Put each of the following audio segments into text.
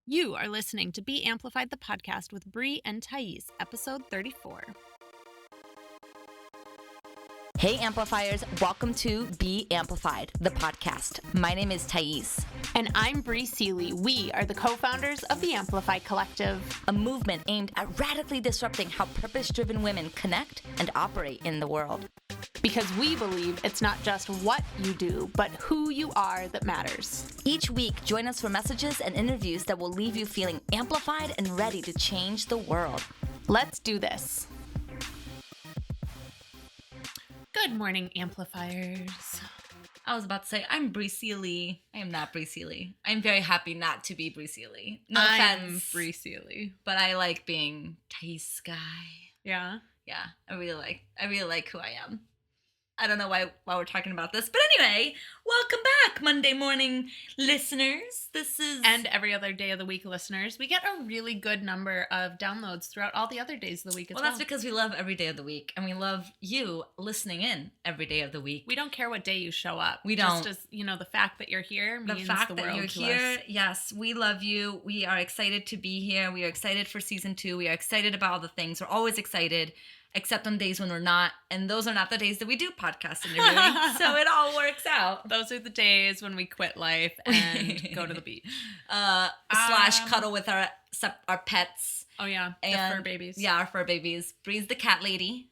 You are listening to Be Amplified, the podcast with Bree and Thais, episode 34. Hey Amplifiers, welcome to Be Amplified, the podcast. My name is Thais. And I'm Bree Seeley. We are the co-founders of the Amplify Collective, A movement aimed at radically disrupting how purpose-driven women connect and operate in the world. because we believe it's not just what you do, but who you are that matters. Each week, join us for messages and interviews that will leave you feeling amplified and ready to change the world. Let's do this. Good morning, Amplifiers. I was about to say, I'm Bree Seeley. I am not Bree Seeley. I'm very happy not to be Bree Seeley. No I'm offense. Bree Seeley. But I like being Thais Sky. Yeah? Yeah, I really like who I am. I don't know why we're talking about this, but anyway, welcome back, Monday morning listeners. This is... And every other day of the week listeners. We get a really good number of downloads throughout all the other days of the week as well. Well, that's because we love every day of the week, and we love you listening in every day of the week. We don't care what day you show up. We don't. Just as, the fact that you're here means the world to us. The fact that you're here, yes, we love you. We are excited to be here. We are excited for season 2. We are excited about all the things. We're always excited. Except on days when we're not, and those are not the days that we do podcast interviewing, so it all works out. Those are the days when we quit life and go to the beach. Slash cuddle with our pets. Oh yeah, the fur babies. Yeah, our fur babies. Bree's the cat lady.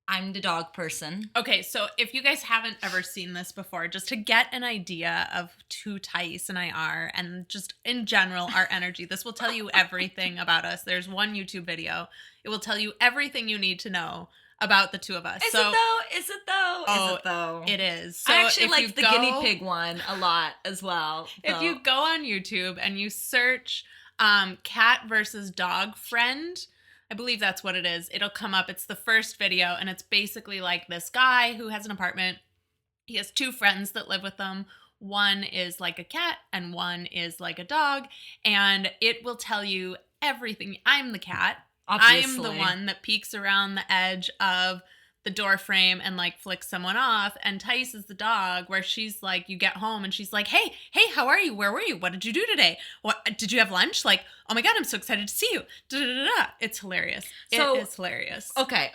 I'm the dog person. Okay, so if you guys haven't ever seen this before, just to get an idea of who Thais and I are, and just in general, our energy, this will tell you everything about us. There's one YouTube video. It will tell you everything you need to know about the two of us. Is it though? Is it though? It is. So I actually like the guinea pig one a lot as well. If you go on YouTube and you search cat versus dog friend, I believe that's what it is. It'll come up. It's the first video, and it's basically like this guy who has an apartment. He has 2 friends that live with him. One is like a cat, and one is like a dog, and it will tell you everything. I'm the cat. Obviously. I'm the one that peeks around the edge of the door frame and like flicks someone off, and Thais is the dog, where she's like, you get home and she's like, hey, how are you? Where were you? What did you do today? What did you have lunch? Like, oh my God, I'm so excited to see you. Da-da-da-da. It's hilarious. It is hilarious. Okay.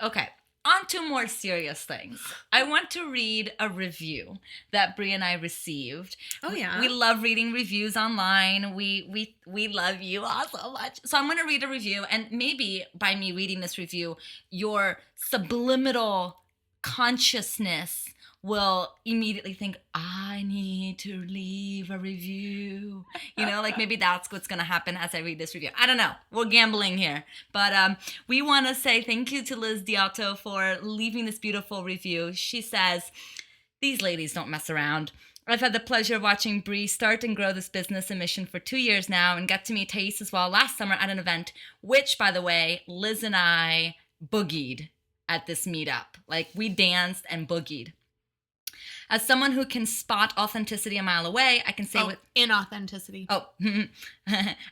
On to more serious things. I want to read a review that Bree and I received. Oh yeah. We love reading reviews online. We love you all so much. So I'm going to read a review, and maybe by me reading this review, your subliminal consciousness will immediately think, I need to leave a review. Like maybe that's what's going to happen as I read this review. I don't know. We're gambling here. But we want to say thank you to Liz Diotto for leaving this beautiful review. She says, these ladies don't mess around. I've had the pleasure of watching Bree start and grow this business and mission for 2 years now, and get to meet Thais as well last summer at an event, which, by the way, Liz and I boogied at this meetup. Like, we danced and boogied. As someone who can spot authenticity a mile away, I can say inauthenticity.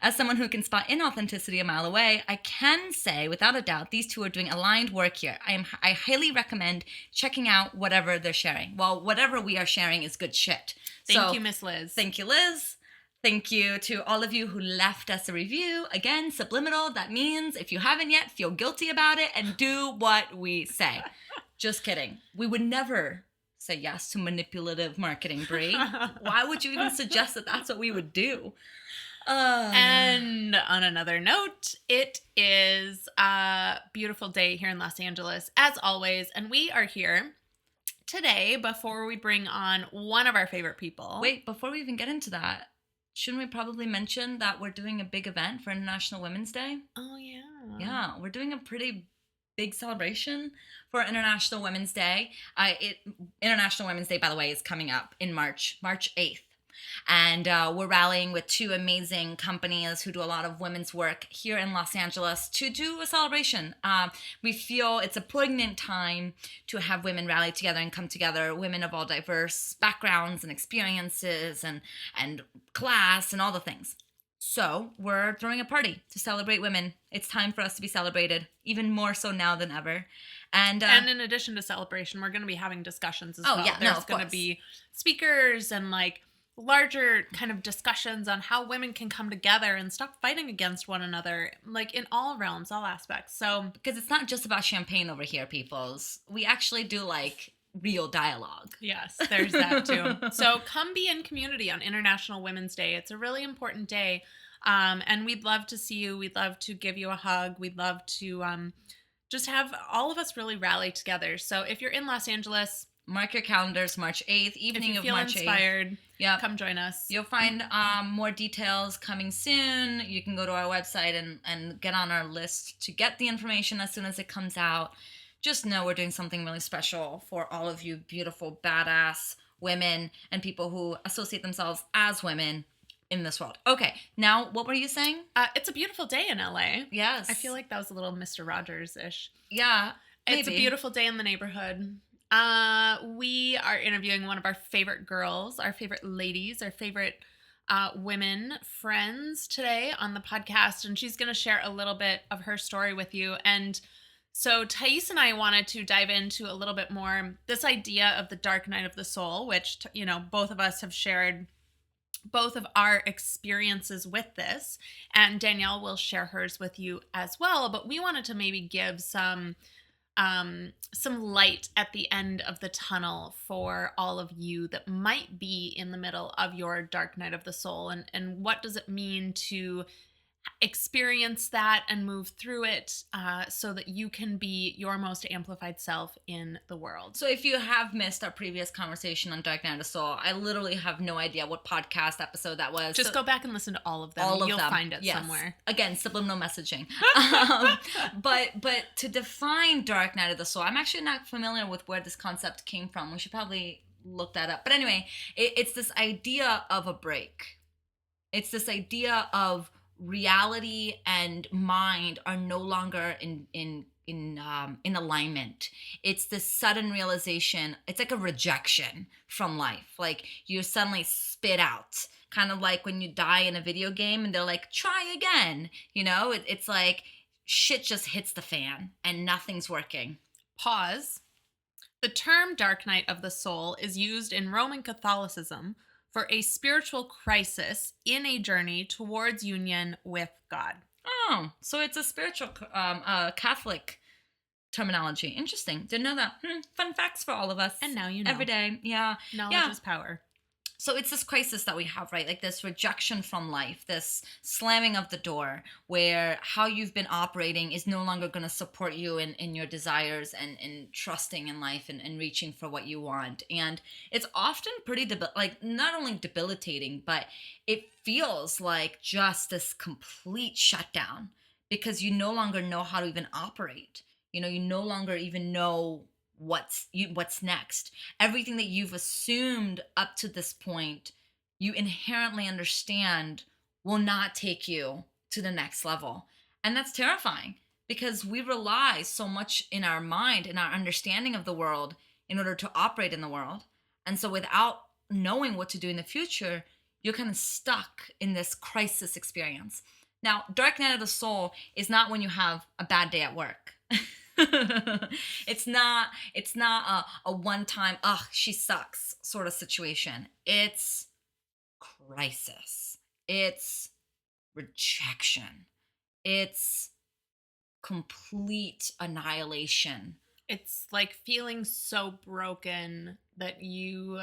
As someone who can spot inauthenticity a mile away, I can say without a doubt these two are doing aligned work here. I highly recommend checking out whatever they're sharing. Well, whatever we are sharing is good shit. Thank you, Miss Liz. Thank you, Liz. Thank you to all of you who left us a review. Again, subliminal. That means if you haven't yet, feel guilty about it and do what we say. Just kidding. We would never say yes to manipulative marketing, Bree. Why would you even suggest that that's what we would do? And on another note, it is a beautiful day here in Los Angeles, as always, and we are here today before we bring on one of our favorite people. Wait, before we even get into that, shouldn't we probably mention that we're doing a big event for International Women's Day? Oh, yeah. Yeah, we're doing a pretty big celebration for International Women's Day. International Women's Day, by the way, is coming up in March 8th. And we're rallying with 2 amazing companies who do a lot of women's work here in Los Angeles to do a celebration. We feel it's a poignant time to have women rally together and come together, women of all diverse backgrounds and experiences and class and all the things. So we're throwing a party to celebrate women. It's time for us to be celebrated, even more so now than ever. And in addition to celebration, we're going to be having discussions as well. Yeah, There's going to be speakers and like larger kind of discussions on how women can come together and stop fighting against one another, like in all realms, all aspects. So, Because it's not just about champagne over here, peoples. We actually do like real dialogue. yes, there's that too. So, come be in community on International Women's Day. It's a really important day. And we'd love to see you. We'd love to give you a hug. We'd love to just have all of us really rally together. So, if you're in Los Angeles, Mark your calendars, March 8th, if evening you of feel March 8th. inspired, Yep. come join us. You'll find more details coming soon. You can go to our website and get on our list to get the information as soon as it comes out. Just know we're doing something really special for all of you beautiful, badass women and people who associate themselves as women in this world. Okay, now what were you saying? It's a beautiful day in LA. Yes. I feel like that was a little Mr. Rogers-ish. Yeah, It's a maybe. beautiful day in the neighborhood. We are interviewing one of our favorite girls, our favorite ladies, our favorite women friends today on the podcast, and she's going to share a little bit of her story with you. And so Thais and I wanted to dive into a little bit more this idea of the dark night of the soul, which, both of us have shared both of our experiences with this, and Danielle will share hers with you as well. But we wanted to maybe give some light at the end of the tunnel for all of you that might be in the middle of your dark night of the soul, and what does it mean to experience that and move through it, so that you can be your most amplified self in the world. So if you have missed our previous conversation on Dark Night of the Soul, I literally have no idea what podcast episode that was. Just go back and listen to all of them. You'll find it somewhere. Again, subliminal messaging. But to define Dark Night of the Soul, I'm actually not familiar with where this concept came from. We should probably look that up. But anyway, it's this idea of a break. It's this idea of reality and mind are no longer in alignment. It's this sudden realization. It's like a rejection from life. Like you suddenly spit out, kind of like when you die in a video game and they're like, try again. It's like shit just hits the fan and nothing's working. Pause. The term dark night of the soul is used in Roman Catholicism for a spiritual crisis in a journey towards union with God. Oh, so it's a spiritual Catholic terminology. Interesting. Didn't know that. Fun facts for all of us. And now you know. Every day. Yeah. Knowledge is power. So it's this crisis that we have, right? Like this rejection from life, this slamming of the door where how you've been operating is no longer going to support you in your desires and in trusting in life and reaching for what you want. And it's often pretty, not only debilitating, but it feels like just this complete shutdown because you no longer know how to even operate. You no longer even know what's next. Everything that you've assumed up to this point, you inherently understand will not take you to the next level. And that's terrifying because we rely so much in our mind, in our understanding of the world in order to operate in the world. And so without knowing what to do in the future, you're kind of stuck in this crisis experience. Now, Dark Night of the Soul is not when you have a bad day at work. It's not a one-time she sucks sort of situation. It's crisis. It's rejection. It's complete annihilation. It's like feeling so broken that you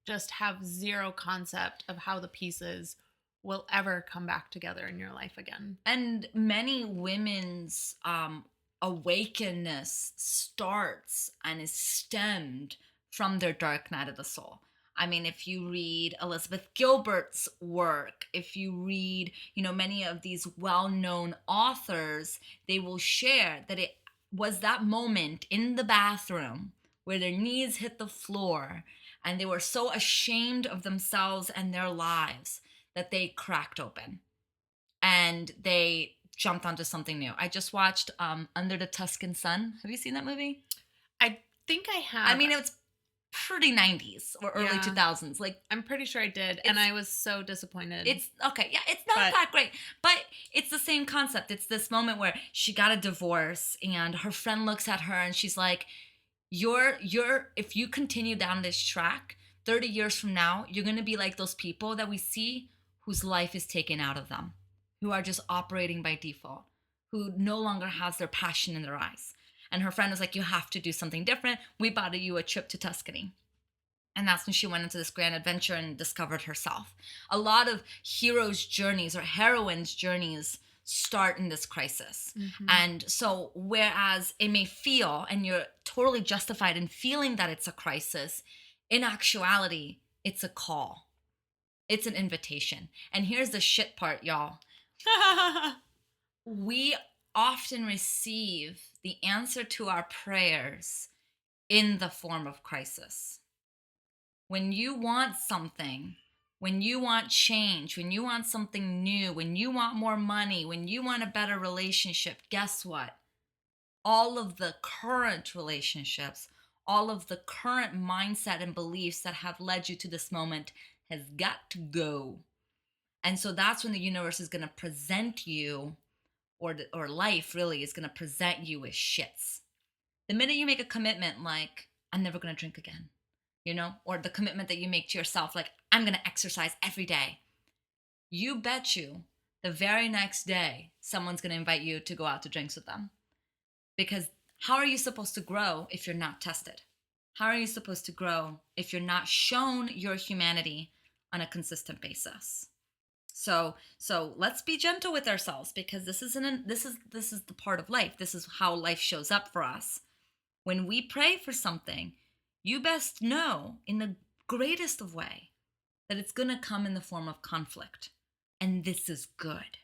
just have zero concept of how the pieces will ever come back together in your life again. And many women's awakenness starts and is stemmed from their dark night of the soul. I mean, if you read Elizabeth Gilbert's work, if you read, many of these well-known authors, they will share that it was that moment in the bathroom where their knees hit the floor and they were so ashamed of themselves and their lives that they cracked open and they jumped onto something new. I just watched Under the Tuscan Sun. Have you seen that movie? I think I have. I mean, it was pretty 90s or early 2000s. Like, I'm pretty sure I did, and I was so disappointed. It's okay. Yeah, it's not that great, but it's the same concept. It's this moment where she got a divorce and her friend looks at her and she's like, you're if you continue down this track, 30 years from now, you're going to be like those people that we see whose life is taken out of them, who are just operating by default, who no longer has their passion in their eyes. And her friend was like, you have to do something different. We bought you a trip to Tuscany. And that's when she went into this grand adventure and discovered herself. A lot of heroes' journeys or heroines' journeys start in this crisis. Mm-hmm. And so, whereas it may feel, and you're totally justified in feeling that it's a crisis, in actuality, it's a call. It's an invitation. And here's the shit part, y'all. We often receive the answer to our prayers in the form of crisis. When you want something, when you want change, when you want something new, when you want more money, when you want a better relationship, guess what? All of the current relationships, all of the current mindset and beliefs that have led you to this moment has got to go. And so that's when the universe is going to present you, or life really is going to present you with shits. The minute you make a commitment like, I'm never going to drink again, or the commitment that you make to yourself, like, I'm going to exercise every day. You bet you the very next day, someone's going to invite you to go out to drinks with them. Because how are you supposed to grow if you're not tested? How are you supposed to grow if you're not shown your humanity on a consistent basis? So let's be gentle with ourselves, because this is the part of life. This is how life shows up for us. When we pray for something, you best know in the greatest of way that it's going to come in the form of conflict. And this is good.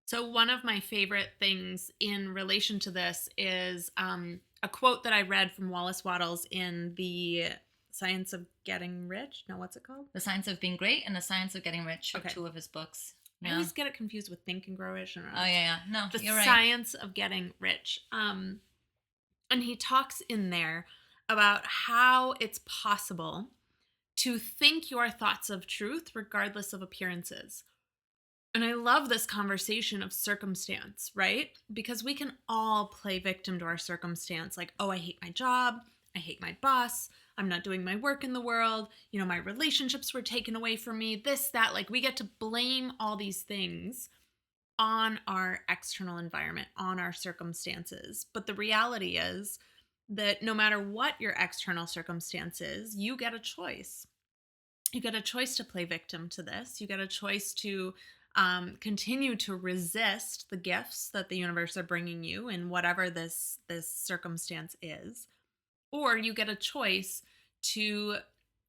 So one of my favorite things in relation to this is a quote that I read from Wallace Wattles in The Science of Getting Rich. No, what's it called? The Science of Being Great and The Science of Getting Rich are Okay. two of his books. I always get it confused with Think and Grow Rich. Oh, yeah. No, The you're right. Science of Getting Rich. And he talks in there about how it's possible to think your thoughts of truth regardless of appearances. And I love this conversation of circumstance, right? Because we can all play victim to our circumstance. Like, oh, I hate my job. I hate my boss. I'm not doing my work in the world. My relationships were taken away from me. This, that. Like, we get to blame all these things on our external environment, on our circumstances. But the reality is that no matter what your external circumstance is, you get a choice. You get a choice to play victim to this. You get a choice to continue to resist the gifts that the universe are bringing you in whatever this circumstance is. Or you get a choice to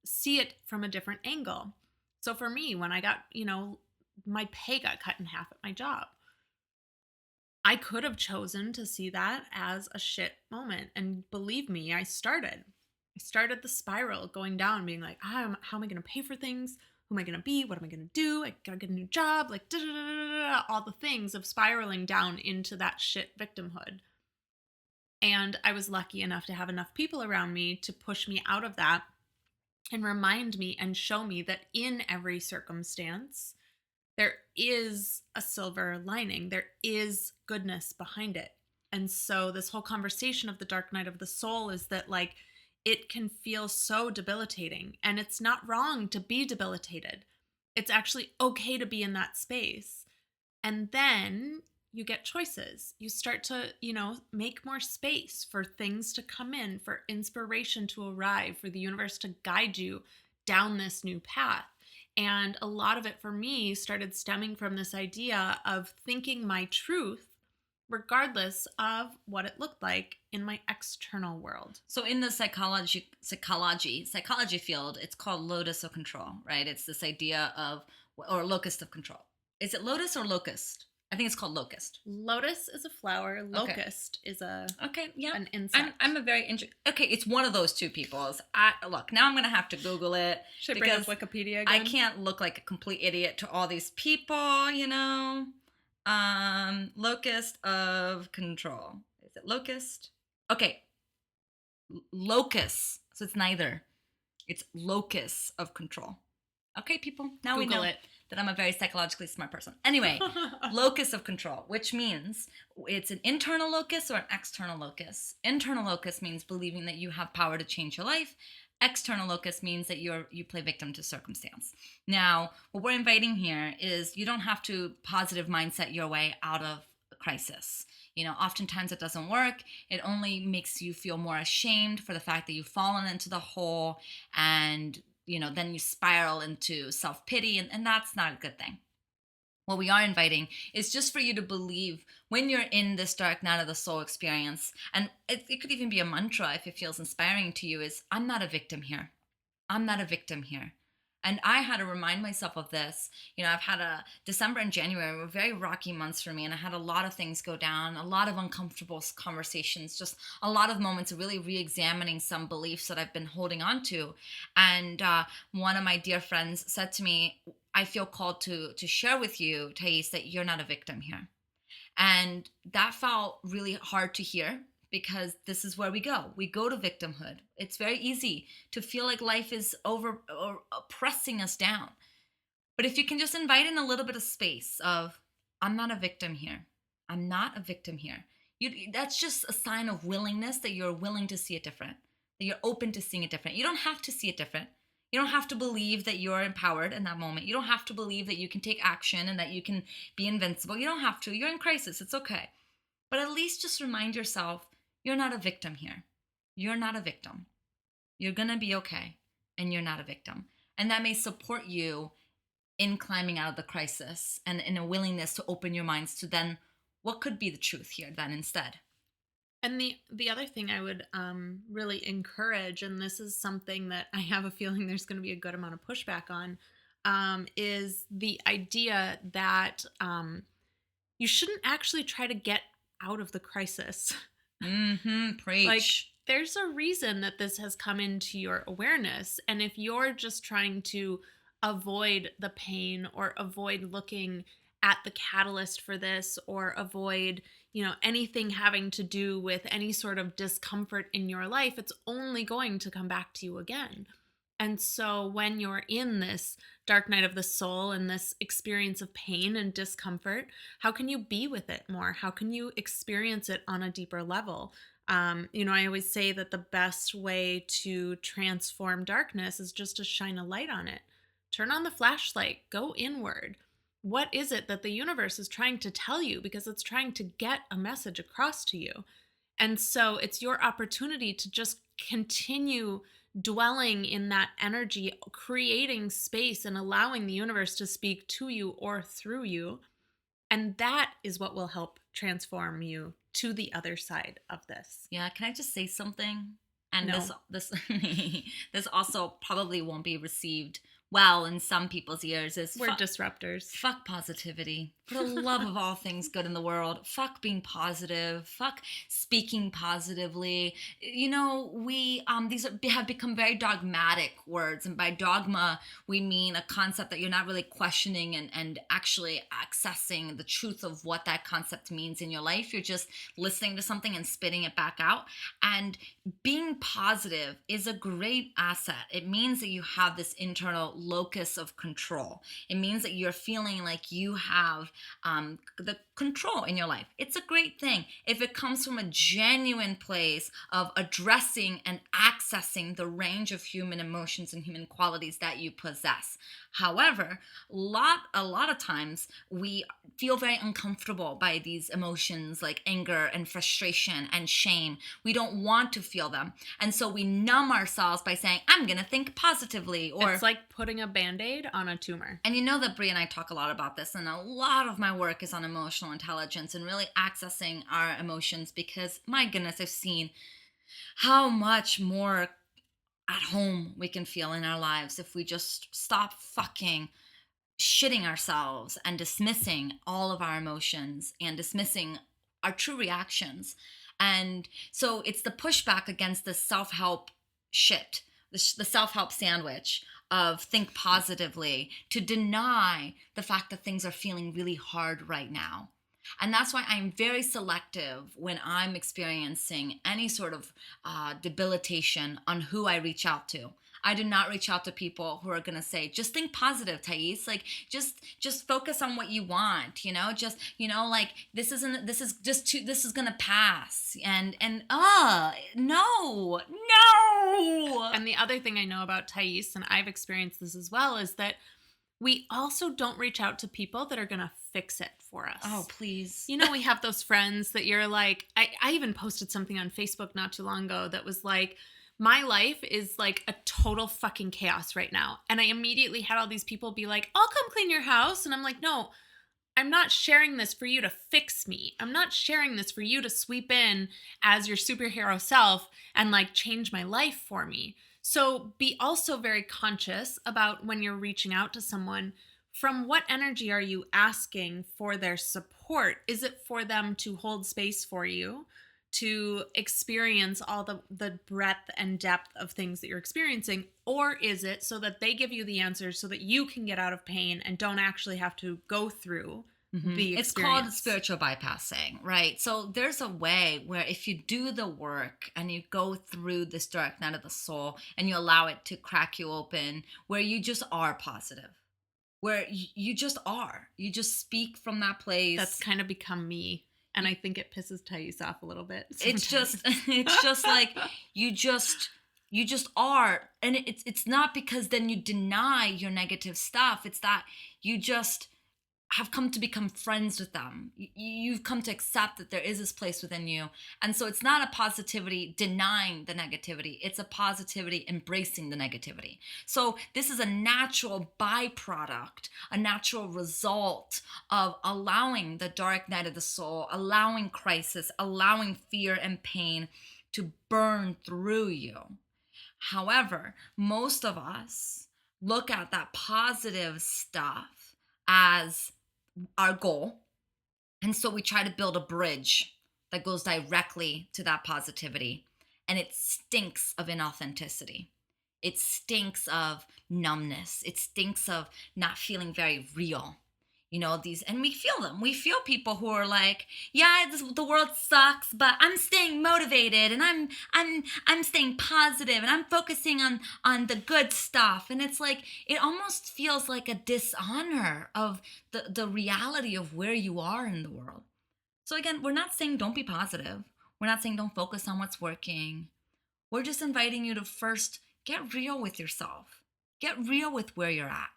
see it from a different angle. So for me, when I got, my pay got cut in half at my job, I could have chosen to see that as a shit moment. And believe me, I started the spiral going down, being like, how am I going to pay for things? Who am I going to be? What am I going to do? I got to get a new job, like all the things of spiraling down into that shit victimhood. And I was lucky enough to have enough people around me to push me out of that and remind me and show me that in every circumstance, there is a silver lining. There is goodness behind it. And so this whole conversation of the dark night of the soul is that, like, it can feel so debilitating, and it's not wrong to be debilitated. It's actually okay to be in that space. And then you get choices. You start to, make more space for things to come in, for inspiration to arrive, for the universe to guide you down this new path. And a lot of it for me started stemming from this idea of thinking my truth regardless of what it looked like in my external world. So in the psychology field, it's called locus of control, right? It's this idea of, or locus of control. Is it lotus or locust? I think it's called locust. Lotus is a flower. Locust is an insect. I'm a very okay. It's one of those two peoples. Look, now I'm gonna have to Google it. Should I bring up Wikipedia again? I can't look like a complete idiot to all these people, Locust of control. Is it locust? Okay. Locus. So it's neither. It's locus of control. Okay, people. Now Google we know it. That I'm a very psychologically smart person. Anyway, locus of control, which means it's an internal locus or an external locus. Internal locus means believing that you have power to change your life. External locus means that you play victim to circumstance. Now, what we're inviting here is you don't have to positive mindset your way out of a crisis. Oftentimes it doesn't work. It only makes you feel more ashamed for the fact that you've fallen into the hole, and then you spiral into self-pity, and that's not a good thing. What we are inviting is just for you to believe when you're in this dark night of the soul experience, and it could even be a mantra if it feels inspiring to you, is I'm not a victim here. I'm not a victim here. And I had to remind myself of this. I've had a December and January were very rocky months for me, and I had a lot of things go down, a lot of uncomfortable conversations, just a lot of moments of really re-examining some beliefs that I've been holding on to. And one of my dear friends said to me, I feel called to share with you, Thais, that you're not a victim here. And that felt really hard to hear, because this is where we go. We go to victimhood. It's very easy to feel like life is over or pressing us down. But if you can just invite in a little bit of space of, I'm not a victim here. I'm not a victim here. That's just a sign of willingness, that you're willing to see it different, that you're open to seeing it different. You don't have to see it different. You don't have to believe that you're empowered in that moment. You don't have to believe that you can take action and that you can be invincible. You don't have to. You're in crisis. It's okay. But at least just remind yourself, you're not a victim here. You're not a victim. You're going to be okay. And you're not a victim. And that may support you in climbing out of the crisis, and in a willingness to open your minds to then what could be the truth here then instead. And the other thing I would really encourage, and this is something that I have a feeling there's going to be a good amount of pushback on, is the idea that you shouldn't actually try to get out of the crisis. Preach. Like, there's a reason that this has come into your awareness. And if you're just trying to avoid the pain, or avoid looking at the catalyst for this, or avoid, anything having to do with any sort of discomfort in your life, it's only going to come back to you again. And so when you're in this dark night of the soul and this experience of pain and discomfort, how can you be with it more? How can you experience it on a deeper level? I always say that the best way to transform darkness is just to shine a light on it. Turn on the flashlight, go inward. What is it that the universe is trying to tell you? Because it's trying to get a message across to you. And so it's your opportunity to just continue dwelling in that energy, creating space and allowing the universe to speak to you or through you. And that is what will help transform you to the other side of this. Yeah, can I just say something? And No. this this also probably won't be received well in some people's ears. We're disruptors. Fuck positivity. For the love of all things good in the world, fuck being positive, fuck speaking positively. We have become very dogmatic words, and by dogma we mean a concept that you're not really questioning and actually accessing the truth of what that concept means in your life. You're just listening to something and spitting it back out. And being positive is a great asset. It means that you have this internal locus of control. It means that you're feeling like you have the control in your life. It's a great thing if it comes from a genuine place of addressing and accessing the range of human emotions and human qualities that you possess. However, a lot of times we feel very uncomfortable by these emotions like anger and frustration and shame. We don't want to feel them. And so we numb ourselves by saying, I'm going to think positively. Or it's like putting a Band-Aid on a tumor. And you know that Brie and I talk a lot about this, and a lot of my work is on emotional intelligence and really accessing our emotions, because my goodness, I've seen how much more at home we can feel in our lives if we just stop fucking shitting ourselves and dismissing all of our emotions and dismissing our true reactions. And so it's the pushback against the self-help shit, the self-help sandwich of think positively, to deny the fact that things are feeling really hard right now. And that's why I'm very selective when I'm experiencing any sort of debilitation on who I reach out to. I do not reach out to people who are going to say, just think positive, Thais. Like, just focus on what you want, like this is going to pass. No, No. And the other thing I know about Thais, and I've experienced this as well, is that we also don't reach out to people that are going to fix it for us. Oh, please. You know, we have those friends that you're like, I even posted something on Facebook not too long ago that was like, my life is like a total fucking chaos right now. And I immediately had all these people be like, I'll come clean your house. And I'm like, no, I'm not sharing this for you to fix me. I'm not sharing this for you to sweep in as your superhero self and like change my life for me. So be also very conscious about when you're reaching out to someone, from what energy are you asking for their support? Is it for them to hold space for you, to experience all the breadth and depth of things that you're experiencing? Or is it so that they give you the answers so that you can get out of pain and don't actually have to go through the It's called experience? spiritual bypassing, right? So there's a way where if you do the work and you go through this dark night of the soul and you allow it to crack you open, where you just are positive, where you just are, you just speak from that place. That's kind of become me. And I think it pisses Thais off a little bit. It's sometimes. just it's just like you just are, and it's not because then you deny your negative stuff. It's that you just have come to become friends with them. You've come to accept that there is this place within you. And so it's not a positivity denying the negativity. It's a positivity embracing the negativity. So this is a natural byproduct, a natural result of allowing the dark night of the soul, allowing crisis, allowing fear and pain to burn through you. However, most of us look at that positive stuff as our goal. And so we try to build a bridge that goes directly to that positivity. And it stinks of inauthenticity. It stinks of numbness. It stinks of not feeling very real. You know, these, and we feel them. We feel people who are like, yeah, the world sucks, but I'm staying motivated and I'm staying positive and I'm focusing on the good stuff. And it's like, it almost feels like a dishonor of the reality of where you are in the world. So again, we're not saying don't be positive. We're not saying don't focus on what's working. We're just inviting you to first get real with yourself. Get real with where you're at.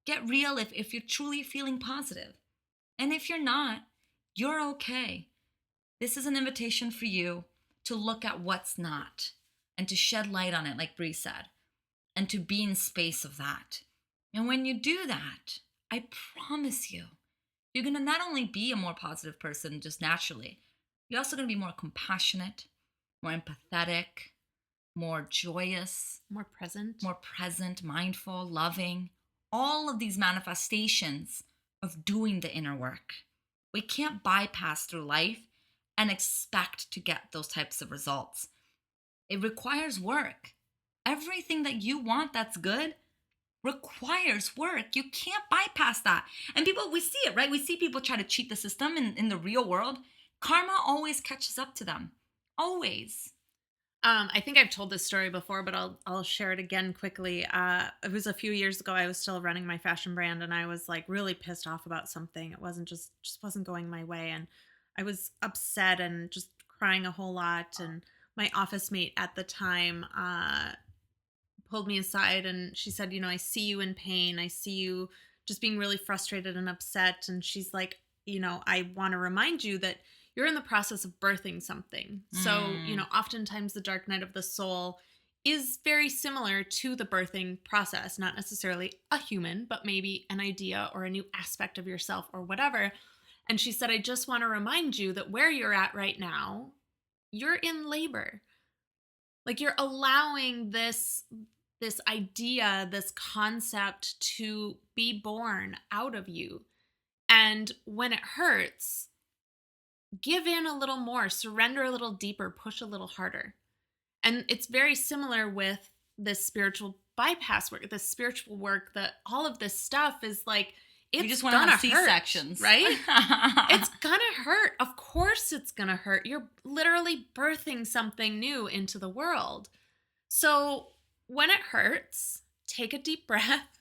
Get real if you're truly feeling positive. And if you're not, you're okay. This is an invitation for you to look at what's not and to shed light on it, like Bree said, and to be in space of that. And when you do that, I promise you, you're going to not only be a more positive person just naturally, you're also going to be more compassionate, more empathetic, more joyous, More present, mindful, loving. All of these manifestations of doing the inner work. We can't bypass through life and expect to get those types of results. It requires work. Everything that you want that's good requires work. You can't bypass that. And people, we see it, right? We see people try to cheat the system in the real world. Karma always catches up to them. Always. I think I've told this story before, but I'll share it again quickly. It was a few years ago. I was still running my fashion brand, and I was like really pissed off about something. It wasn't just wasn't going my way, and I was upset and just crying a whole lot. And my office mate at the time pulled me aside, and she said, "You know, I see you in pain. I see you just being really frustrated and upset." And she's like, "You know, I want to remind you that you're in the process of birthing something." So, you know, oftentimes the dark night of the soul is very similar to the birthing process, not necessarily a human, but maybe an idea or a new aspect of yourself or whatever. And she said, "I just want to remind you that where you're at right now, you're in labor. Like you're allowing this idea, this concept to be born out of you. And when it hurts, give in a little more, surrender a little deeper, push a little harder." And it's very similar with this spiritual bypass work, this spiritual work, that all of this stuff is like, it's You just want to gonna have hurt, C-sections. right? It's gonna hurt. Of course it's gonna hurt. You're literally birthing something new into the world. So when it hurts, take a deep breath,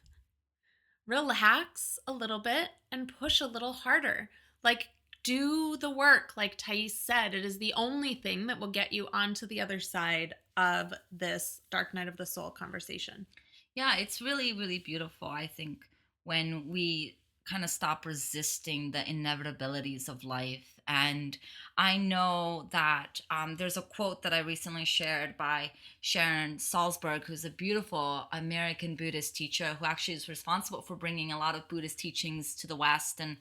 relax a little bit, and push a little harder. Like, do the work. Like Thais said, it is the only thing that will get you onto the other side of this dark night of the soul conversation. Yeah, it's really, really beautiful, I think, when we kind of stop resisting the inevitabilities of life. And I know that there's a quote that I recently shared by Sharon Salzberg, who's a beautiful American Buddhist teacher who actually is responsible for bringing a lot of Buddhist teachings to the West. And,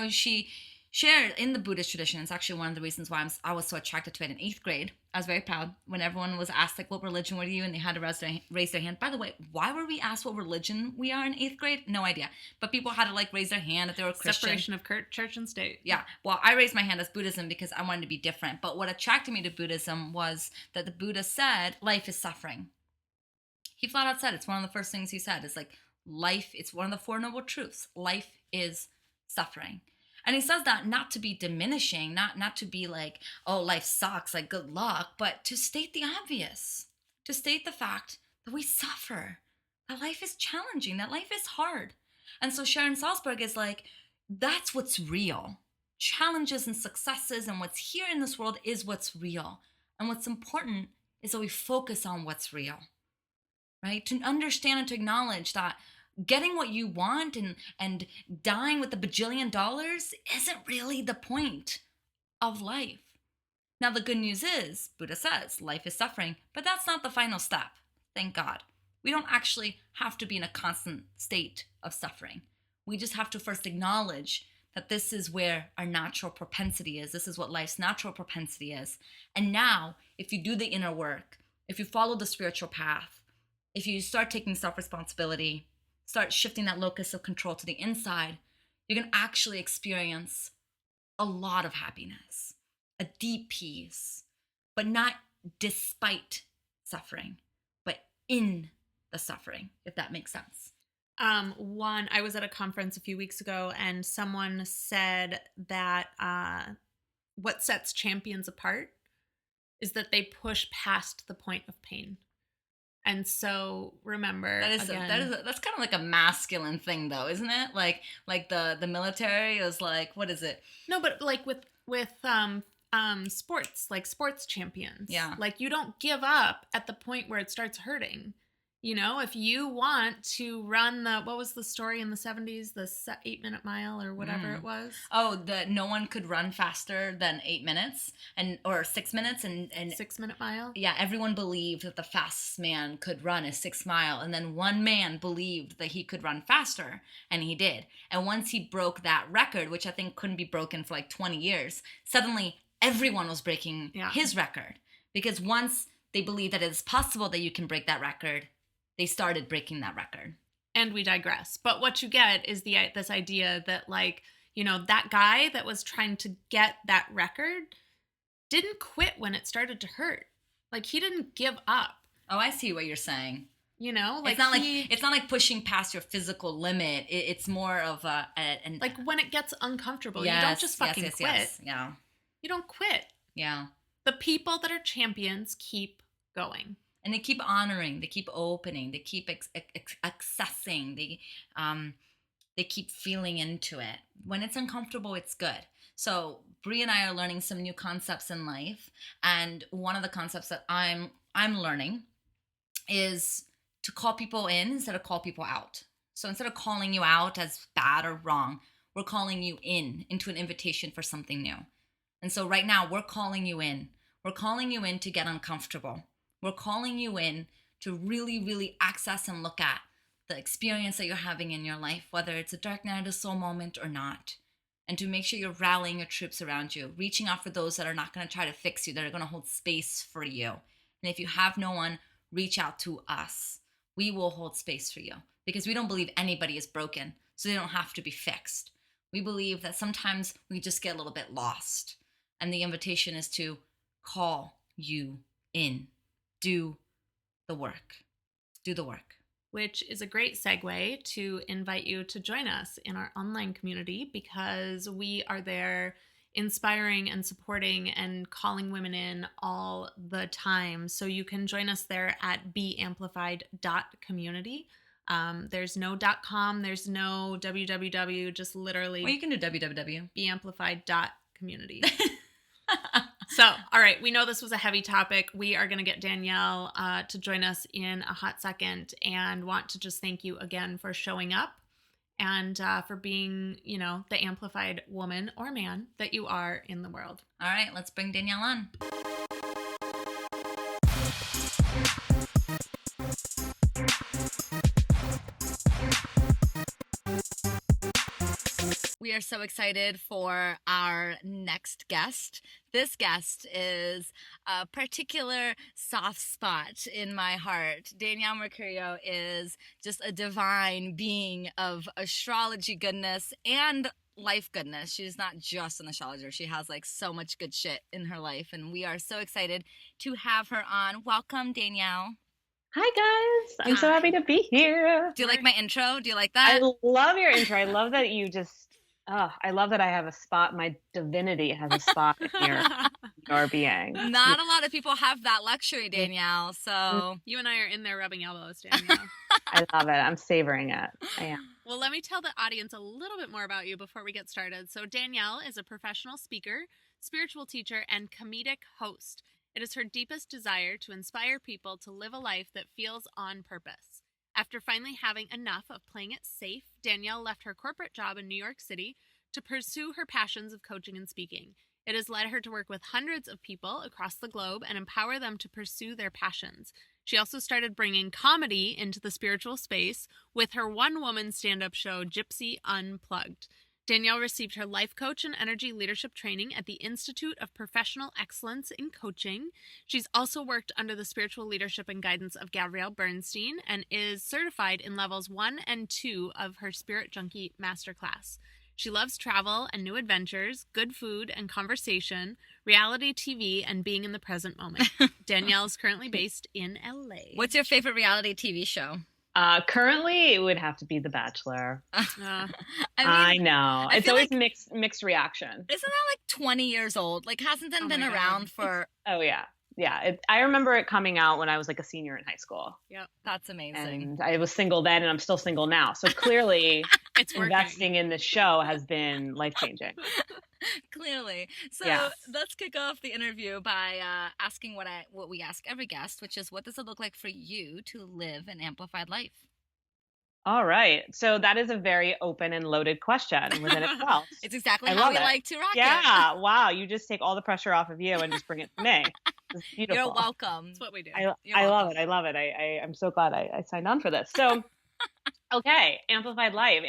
she shared in the Buddhist tradition. It's actually one of the reasons why I was so attracted to it in 8th grade. I was very proud when everyone was asked, like, what religion were you? And they had to raise their hand. By the way, why were we asked what religion we are in 8th grade? No idea. But people had to, like, raise their hand if they were Christian. Separation of church and state. Yeah. Well, I raised my hand as Buddhism because I wanted to be different. But what attracted me to Buddhism was that the Buddha said life is suffering. He flat out said, it's one of the first things he said. It's like, life, it's one of the Four Noble Truths. Life is suffering. And he says that not to be diminishing, not to be like, oh, life sucks, like good luck, but to state the obvious, to state the fact that we suffer, that life is challenging, that life is hard. And so Sharon Salzberg is like, that's what's real. Challenges and successes and what's here in this world is what's real. And what's important is that we focus on what's real, right? To understand and to acknowledge that getting what you want and dying with a bajillion dollars isn't really the point of life. Now, the good news is, Buddha says, life is suffering, but that's not the final step. Thank God. We don't actually have to be in a constant state of suffering. We just have to first acknowledge that this is where our natural propensity is. This is what life's natural propensity is. And now, if you do the inner work, if you follow the spiritual path, if you start taking self-responsibility, start shifting that locus of control to the inside, you're going to actually experience a lot of happiness, a deep peace, but not despite suffering, but in the suffering, if that makes sense. I was at a conference a few weeks ago and someone said that what sets champions apart is that they push past the point of pain. And so remember, that's kind of like a masculine thing, though, isn't it? Like the military is like, what is it? No, but like with sports, like sports champions. Yeah. Like you don't give up at the point where it starts hurting. If you want to run what was the story in the 70s, the 8-minute mile or whatever it was? Oh, no one could run faster than 8 minutes or 6 minutes and 6-minute mile? Yeah, everyone believed that the fastest man could run a 6 mile. And then one man believed that he could run faster, and he did. And once he broke that record, which I think couldn't be broken for like 20 years, suddenly everyone was breaking his record. Because once they believed that it's possible that you can break that record, they started breaking that record. And we digress. But what you get is this idea that, like, that guy that was trying to get that record didn't quit when it started to hurt. Like, he didn't give up. Oh, I see what you're saying. Like it's not like pushing past your physical limit. It's more of like when it gets uncomfortable, you don't just fucking quit. Yes. Yeah. You don't quit. Yeah. The people that are champions keep going. And they keep honoring, they keep opening, they keep accessing, they keep feeling into it. When it's uncomfortable, it's good. So Bree and I are learning some new concepts in life, and one of the concepts that I'm learning is to call people in instead of call people out. So instead of calling you out as bad or wrong, we're calling you into an invitation for something new. And so right now, we're calling you in. We're calling you in to get uncomfortable. We're calling you in to really, really access and look at the experience that you're having in your life, whether it's a dark night of the soul moment or not, and to make sure you're rallying your troops around you, reaching out for those that are not going to try to fix you, that are going to hold space for you. And if you have no one, reach out to us. We will hold space for you because we don't believe anybody is broken, so they don't have to be fixed. We believe that sometimes we just get a little bit lost, and the invitation is to call you in. Do the work. Do the work. Which is a great segue to invite you to join us in our online community, because we are there inspiring and supporting and calling women in all the time. So you can join us there at beamplified.community. There's no .com, there's no www, just literally. Well, you can do www. beamplified.community. So, all right, we know this was a heavy topic. We are going to get Danielle to join us in a hot second and want to just thank you again for showing up and for being, the amplified woman or man that you are in the world. All right, let's bring Danielle on. We are so excited for our next guest. This guest is a particular soft spot in my heart. Danielle Mercurio is just a divine being of astrology goodness and life goodness. She's not just an astrologer. She has like so much good shit in her life. And we are so excited to have her on. Welcome, Danielle. Hi, guys. I'm so happy to be here. Do you like my intro? Do you like that? I love your intro. I love that you just, I love that I have a spot. My divinity has a spot in your being. Not a lot of people have that luxury, Danielle. So you and I are in there rubbing elbows, Danielle. I love it. I'm savoring it. I am. Well, let me tell the audience a little bit more about you before we get started. So Danielle is a professional speaker, spiritual teacher, and comedic host. It is her deepest desire to inspire people to live a life that feels on purpose. After finally having enough of playing it safe, Danielle left her corporate job in New York City to pursue her passions of coaching and speaking. It has led her to work with hundreds of people across the globe and empower them to pursue their passions. She also started bringing comedy into the spiritual space with her one-woman stand-up show, Gypsy Unplugged. Danielle received her life coach and energy leadership training at the Institute of Professional Excellence in Coaching. She's also worked under the spiritual leadership and guidance of Gabrielle Bernstein and is certified in levels 1 and 2 of her Spirit Junkie Masterclass. She loves travel and new adventures, good food and conversation, reality TV, and being in the present moment. Danielle is currently based in LA. What's your favorite reality TV show? Currently, it would have to be The Bachelor. I know. It's always like, mixed reaction. Isn't that like 20 years old? Like, hasn't it been around for... Oh, yeah. Yeah. I remember it coming out when I was like a senior in high school. Yep. That's amazing. And I was single then and I'm still single now. So clearly it's investing in this show has been life-changing. Clearly. So let's kick off the interview by asking what we ask every guest, which is, what does it look like for you to live an amplified life? All right. So that is a very open and loaded question within itself. It's exactly how we like to rock it. Yeah. Wow. You just take all the pressure off of you and just bring it to me. It's beautiful. You're welcome. That's what we do. I love it. I love it. I'm so glad I signed on for this. So, okay. Amplified life.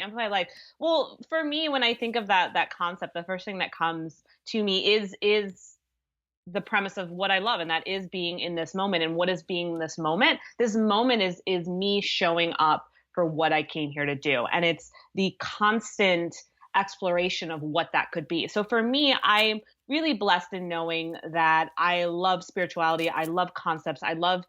Well, for me, when I think of that concept, the first thing that comes to me is the premise of what I love, and that is being in this moment. And what is being this moment? This moment is me showing up for what I came here to do. And it's the constant exploration of what that could be. So for me, I'm really blessed in knowing that I love spirituality. I love concepts. I love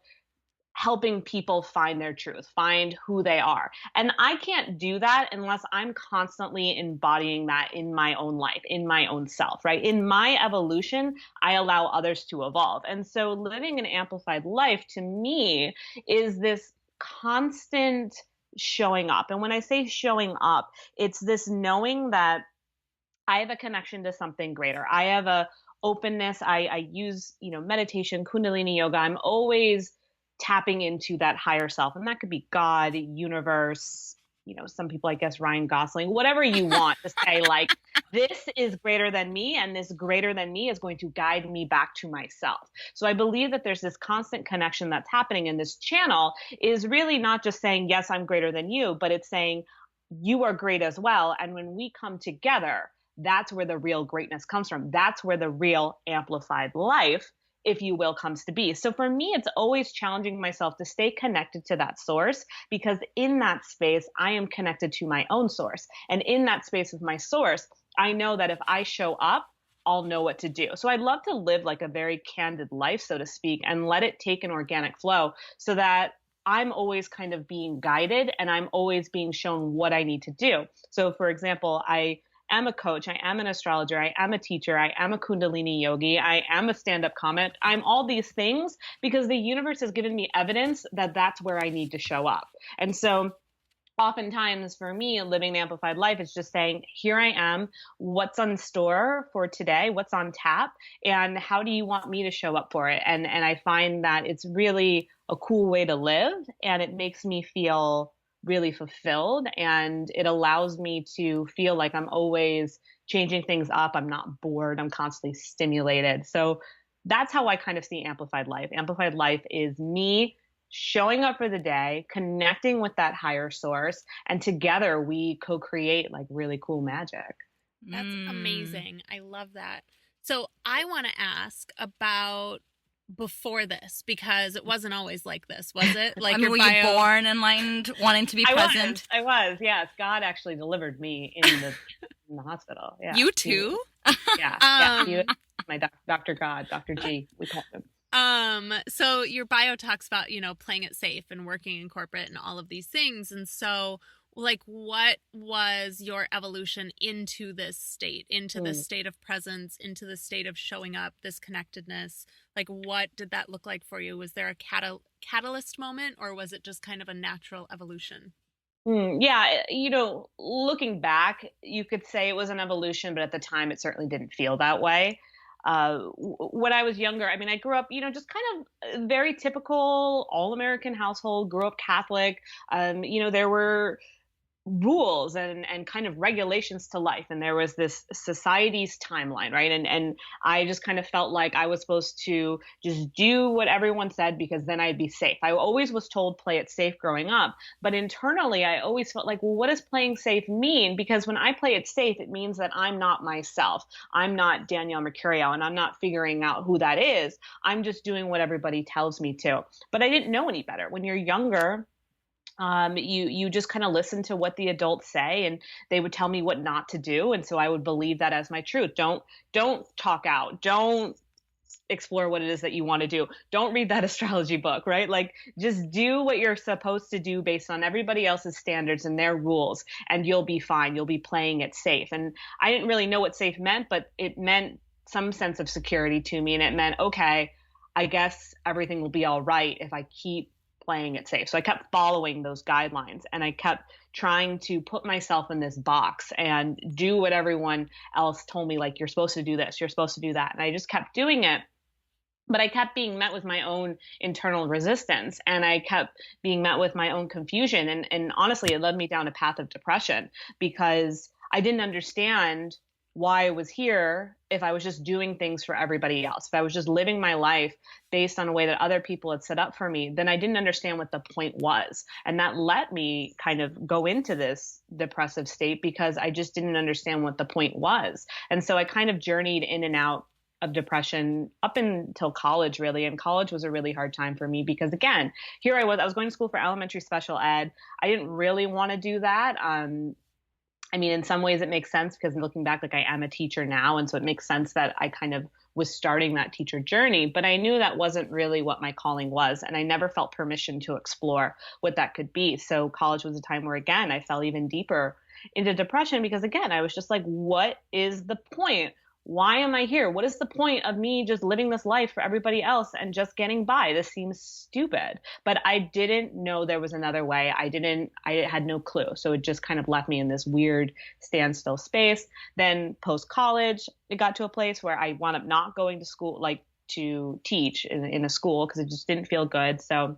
helping people find their truth, find who they are. And I can't do that unless I'm constantly embodying that in my own life, in my own self, right? In my evolution, I allow others to evolve. And so living an amplified life to me is this constant showing up. And when I say showing up, it's this knowing that I have a connection to something greater. I have a openness. I use, meditation, Kundalini yoga. I'm always tapping into that higher self. And that could be God, universe, some people, I guess, Ryan Gosling, whatever you want to say, like, this is greater than me, and this greater than me is going to guide me back to myself. So I believe that there's this constant connection that's happening in this channel is really not just saying, yes, I'm greater than you, but it's saying you are great as well. And when we come together, that's where the real greatness comes from. That's where the real amplified life, if you will, comes to be. So for me, it's always challenging myself to stay connected to that source, because in that space, I am connected to my own source. And in that space of my source, I know that if I show up, I'll know what to do. So I'd love to live like a very candid life, so to speak, and let it take an organic flow so that I'm always kind of being guided and I'm always being shown what I need to do. So for example, I am a coach, I am an astrologer, I am a teacher, I am a Kundalini yogi, I am a stand-up comic. I'm all these things because the universe has given me evidence that that's where I need to show up. And so oftentimes for me, living the amplified life is just saying, here I am, what's on store for today, what's on tap, and how do you want me to show up for it? And I find that it's really a cool way to live, and it makes me feel really fulfilled, and it allows me to feel like I'm always changing things up. I'm not bored. I'm constantly stimulated. So that's how I kind of see amplified life. Amplified life is me showing up for the day, connecting with that higher source, and together we co-create like really cool magic. That's amazing. I love that. So I want to ask about before this, because it wasn't always like this, was it? Like, I mean, were you born enlightened, wanting to be present? I was, yes. God actually delivered me in the hospital. Yeah. You too? Yeah. He was my Dr. God, Dr. G, we call him. So your bio talks about, playing it safe and working in corporate and all of these things. And so, like, what was your evolution into this state, into this state of presence, into the state of showing up, this connectedness? Like, what did that look like for you? Was there a catalyst moment, or was it just kind of a natural evolution? Yeah, looking back, you could say it was an evolution, but at the time it certainly didn't feel that way. When I was younger, I mean, I grew up, just kind of a very typical all-American household, grew up Catholic. There were rules and kind of regulations to life. And there was this society's timeline, right? And I just kind of felt like I was supposed to just do what everyone said because then I'd be safe. I always was told play it safe growing up, but internally I always felt like, well, what does playing safe mean? Because when I play it safe, it means that I'm not myself. I'm not Danielle Mercurio, and I'm not figuring out who that is. I'm just doing what everybody tells me to. But I didn't know any better. When you're younger, you just kind of listen to what the adults say, and they would tell me what not to do. And so I would believe that as my truth. Don't talk out. Don't explore what it is that you want to do. Don't read that astrology book, right? Like, just do what you're supposed to do based on everybody else's standards and their rules, and you'll be fine. You'll be playing it safe. And I didn't really know what safe meant, but it meant some sense of security to me. And it meant, okay, I guess everything will be all right if I keep playing it safe. So I kept following those guidelines, and I kept trying to put myself in this box and do what everyone else told me, like, you're supposed to do this, you're supposed to do that. And I just kept doing it. But I kept being met with my own internal resistance, and I kept being met with my own confusion. And honestly, it led me down a path of depression because I didn't understand why I was here if I was just doing things for everybody else. If I was just living my life based on a way that other people had set up for me, then I didn't understand what the point was. And that let me kind of go into this depressive state because I just didn't understand what the point was. And so I kind of journeyed in and out of depression up until college, really. And college was a really hard time for me because, again, here I was going to school for elementary special ed. I didn't really want to do that. I mean, in some ways it makes sense because looking back, like, I am a teacher now. And so it makes sense that I kind of was starting that teacher journey, but I knew that wasn't really what my calling was. And I never felt permission to explore what that could be. So college was a time where, again, I fell even deeper into depression because, again, I was just like, what is the point? Why am I here? What is the point of me just living this life for everybody else and just getting by? This seems stupid. But I didn't know there was another way. I had no clue. So it just kind of left me in this weird standstill space. Then post-college, it got to a place where I wound up not going to school, like to teach in a school, because it just didn't feel good. So